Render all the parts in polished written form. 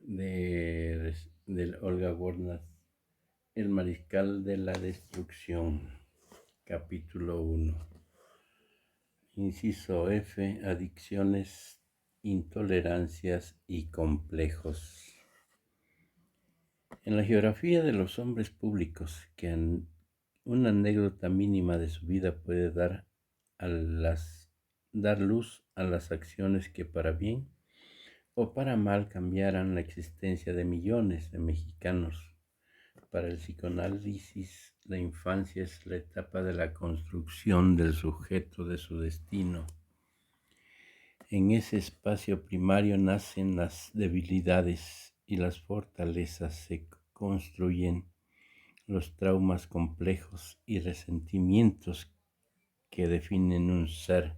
de Olga Bornas, El Mariscal de la Destrucción, capítulo 1. Inciso F. Adicciones, intolerancias y complejos. En la geografía de los hombres públicos, que una anécdota mínima de su vida puede dar luz a las acciones que para bien o para mal cambiaran la existencia de millones de mexicanos. Para el psicoanálisis, la infancia es la etapa de la construcción del sujeto de su destino. En ese espacio primario nacen las debilidades y las fortalezas se construyen los traumas complejos y resentimientos que definen un ser.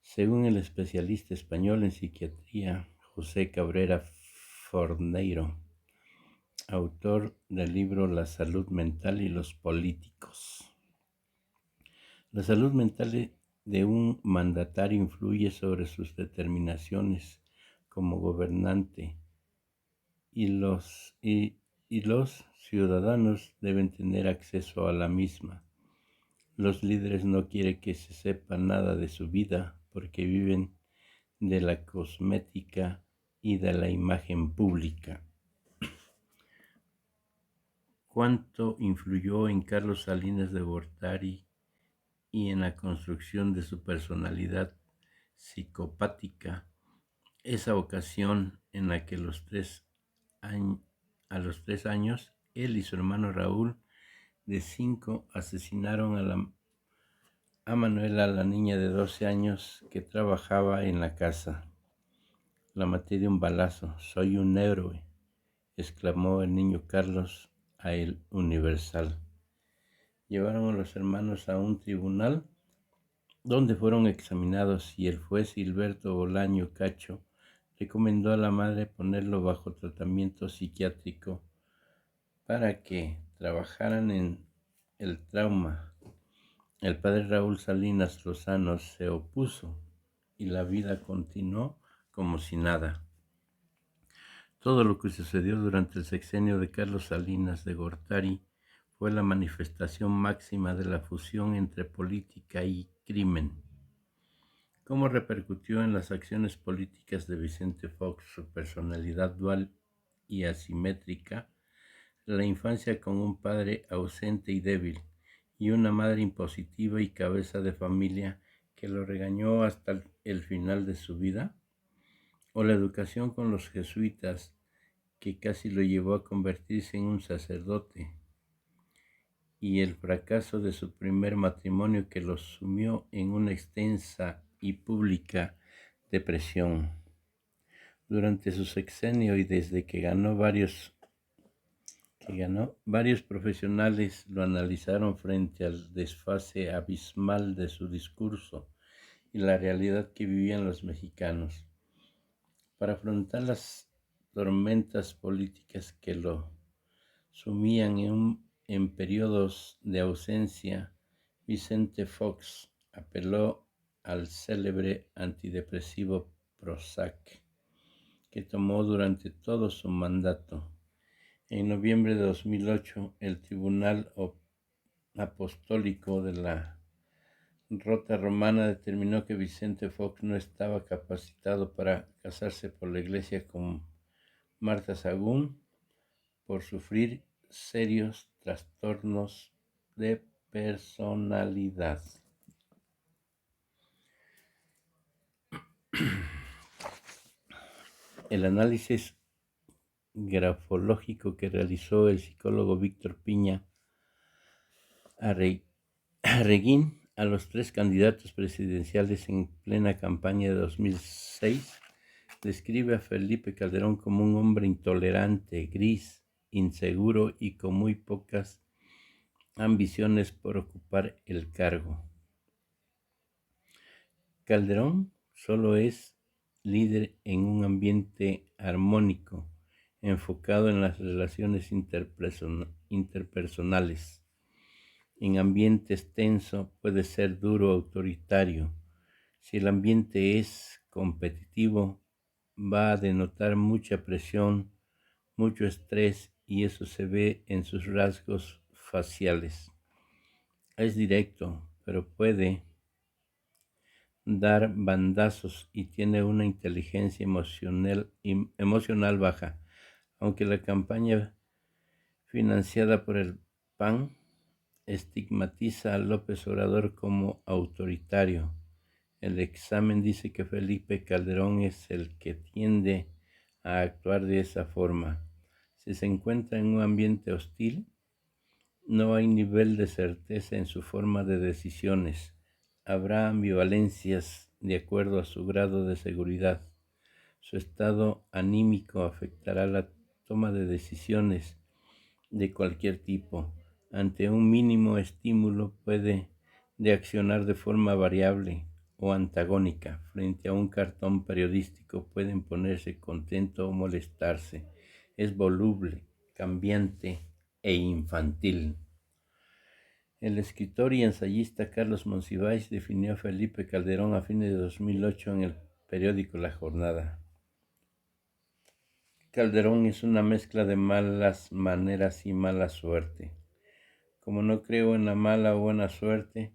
Según el especialista español en psiquiatría José Cabrera Forneiro, autor del libro La salud mental y los políticos. La salud mental de un mandatario influye sobre sus determinaciones como gobernante y los ciudadanos deben tener acceso a la misma. Los líderes no quieren que se sepa nada de su vida porque viven de la cosmética y de la imagen pública. ¿Cuánto influyó en Carlos Salinas de Gortari y en la construcción de su personalidad psicopática esa ocasión en la que a los 3 años él y su hermano Raúl de 5 asesinaron a Manuela, la niña de 12 años que trabajaba en la casa? La maté de un balazo, soy un héroe, exclamó el niño Carlos a El Universal. Llevaron a los hermanos a un tribunal donde fueron examinados y el juez Gilberto Bolaño Cacho recomendó a la madre ponerlo bajo tratamiento psiquiátrico para que trabajaran en el trauma. El padre Raúl Salinas Lozano se opuso y la vida continuó como si nada. Todo lo que sucedió durante el sexenio de Carlos Salinas de Gortari fue la manifestación máxima de la fusión entre política y crimen. ¿Cómo repercutió en las acciones políticas de Vicente Fox su personalidad dual y asimétrica, la infancia con un padre ausente y débil y una madre impositiva y cabeza de familia que lo regañó hasta el final de su vida? ¿O la educación con los jesuitas que casi lo llevó a convertirse en un sacerdote? ¿Y el fracaso de su primer matrimonio que lo sumió en una extensa y pública depresión? Durante su sexenio y desde que ganó, varios profesionales lo analizaron frente al desfase abismal de su discurso y la realidad que vivían los mexicanos. Para afrontar las tormentas políticas que lo sumían en periodos de ausencia, Vicente Fox apeló al célebre antidepresivo Prozac, que tomó durante todo su mandato. En noviembre de 2008, el Tribunal Apostólico de la Rota Romana determinó que Vicente Fox no estaba capacitado para casarse por la Iglesia con Marta Sagún por sufrir serios trastornos de personalidad. El análisis grafológico que realizó el psicólogo Víctor Piña Arreguín a los 3 candidatos presidenciales en plena campaña de 2006 describe a Felipe Calderón como un hombre intolerante, gris, inseguro y con muy pocas ambiciones por ocupar el cargo. Calderón solo es líder en un ambiente armónico, enfocado en las relaciones interpersonales. En ambientes tenso puede ser duro, autoritario. Si el ambiente es competitivo, va a denotar mucha presión, mucho estrés, y eso se ve en sus rasgos faciales. Es directo, pero puede dar bandazos y tiene una inteligencia emocional baja. Aunque la campaña financiada por el PAN estigmatiza a López Obrador como autoritario, el examen dice que Felipe Calderón es el que tiende a actuar de esa forma. Si se encuentra en un ambiente hostil, no hay nivel de certeza en su forma de decisiones. Habrá ambivalencias de acuerdo a su grado de seguridad. Su estado anímico afectará la toma de decisiones de cualquier tipo. Ante un mínimo estímulo puede reaccionar de forma variable o antagónica. Frente a un cartón periodístico pueden ponerse contento o molestarse. Es voluble, cambiante e infantil. El escritor y ensayista Carlos Monsiváis definió a Felipe Calderón a fines de 2008 en el periódico La Jornada. Calderón es una mezcla de malas maneras y mala suerte. Como no creo en la mala o buena suerte,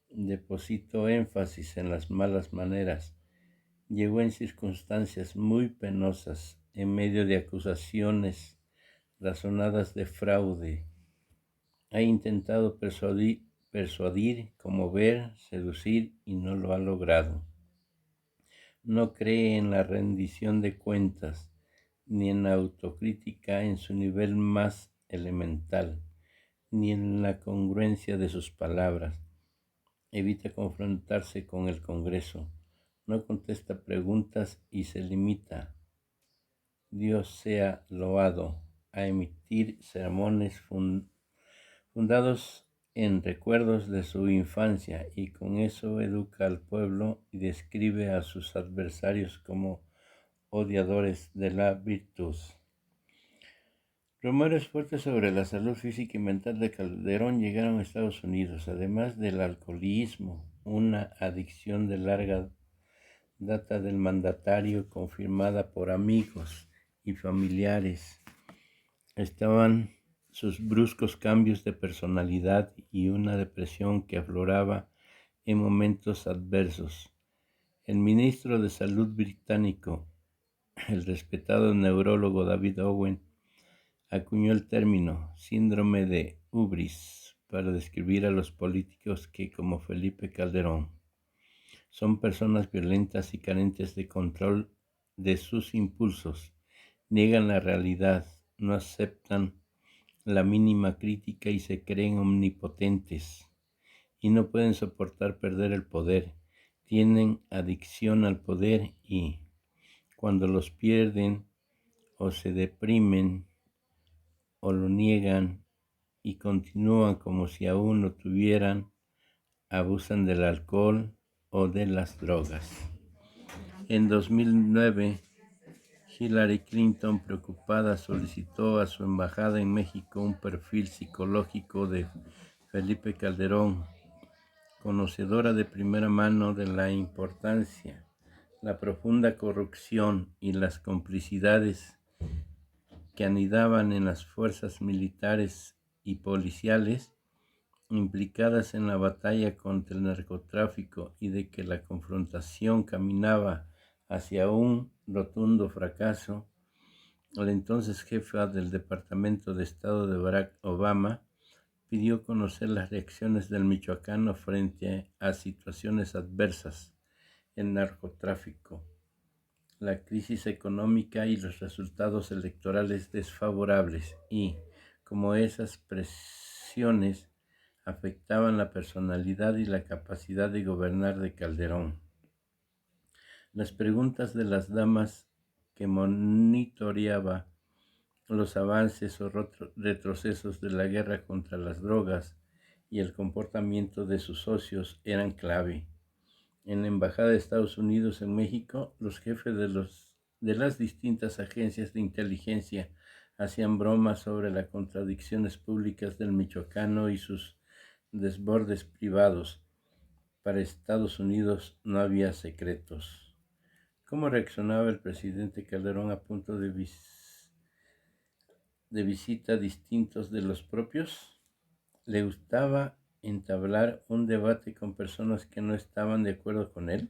deposito énfasis en las malas maneras. Llegó en circunstancias muy penosas, en medio de acusaciones razonadas de fraude. Ha intentado persuadir, conmover, seducir y no lo ha logrado. No cree en la rendición de cuentas, ni en la autocrítica en su nivel más elemental, ni en la congruencia de sus palabras. Evita confrontarse con el Congreso, no contesta preguntas y se limita, Dios sea loado, a emitir sermones fundados en recuerdos de su infancia, y con eso educa al pueblo y describe a sus adversarios como odiadores de la virtud. Rumores fuertes sobre la salud física y mental de Calderón llegaron a Estados Unidos, además del alcoholismo, una adicción de larga data del mandatario confirmada por amigos y familiares. Estaban sus bruscos cambios de personalidad y una depresión que afloraba en momentos adversos. El ministro de Salud británico, el respetado neurólogo David Owen, acuñó el término síndrome de hubris para describir a los políticos que, como Felipe Calderón, son personas violentas y carentes de control de sus impulsos, niegan la realidad, no aceptan la mínima crítica y se creen omnipotentes, y no pueden soportar perder el poder. Tienen adicción al poder y, cuando los pierden, o se deprimen o lo niegan y continúan como si aún lo tuvieran, abusan del alcohol o de las drogas. En 2009, Hillary Clinton, preocupada, solicitó a su embajada en México un perfil psicológico de Felipe Calderón, conocedora de primera mano de la importancia, la profunda corrupción y las complicidades que anidaban en las fuerzas militares y policiales implicadas en la batalla contra el narcotráfico, y de que la confrontación caminaba hacia un rotundo fracaso. El entonces jefe del Departamento de Estado de Barack Obama pidió conocer las reacciones del michoacano frente a situaciones adversas, el narcotráfico, la crisis económica y los resultados electorales desfavorables, y como esas presiones afectaban la personalidad y la capacidad de gobernar de Calderón. Las preguntas de las damas que monitoreaba los avances o retrocesos de la guerra contra las drogas y el comportamiento de sus socios eran clave. En la Embajada de Estados Unidos en México, los jefes de las distintas agencias de inteligencia hacían bromas sobre las contradicciones públicas del michoacano y sus desbordes privados. Para Estados Unidos no había secretos. ¿Cómo reaccionaba el presidente Calderón a puntos de vista distintos de los propios? ¿Le gustaba entablar un debate con personas que no estaban de acuerdo con él?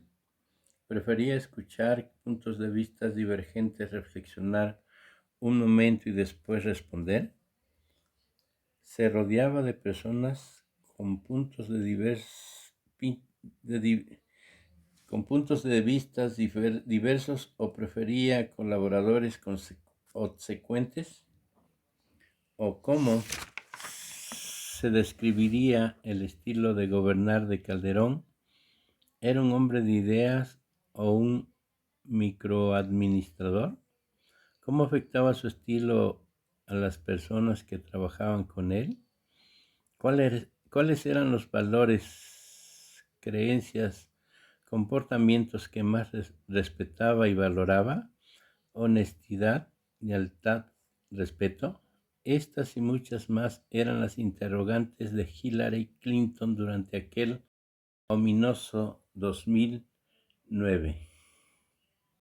¿Prefería escuchar puntos de vista divergentes, reflexionar un momento y después responder? ¿Se rodeaba de personas con puntos de vistas diversos o prefería colaboradores consecuentes? ¿O cómo se describiría el estilo de gobernar de Calderón? ¿Era un hombre de ideas o un microadministrador? ¿Cómo afectaba su estilo a las personas que trabajaban con él? ¿Cuáles eran los valores, creencias, comportamientos que más respetaba y valoraba? Honestidad, lealtad, respeto. Estas y muchas más eran las interrogantes de Hillary Clinton durante aquel ominoso 2009.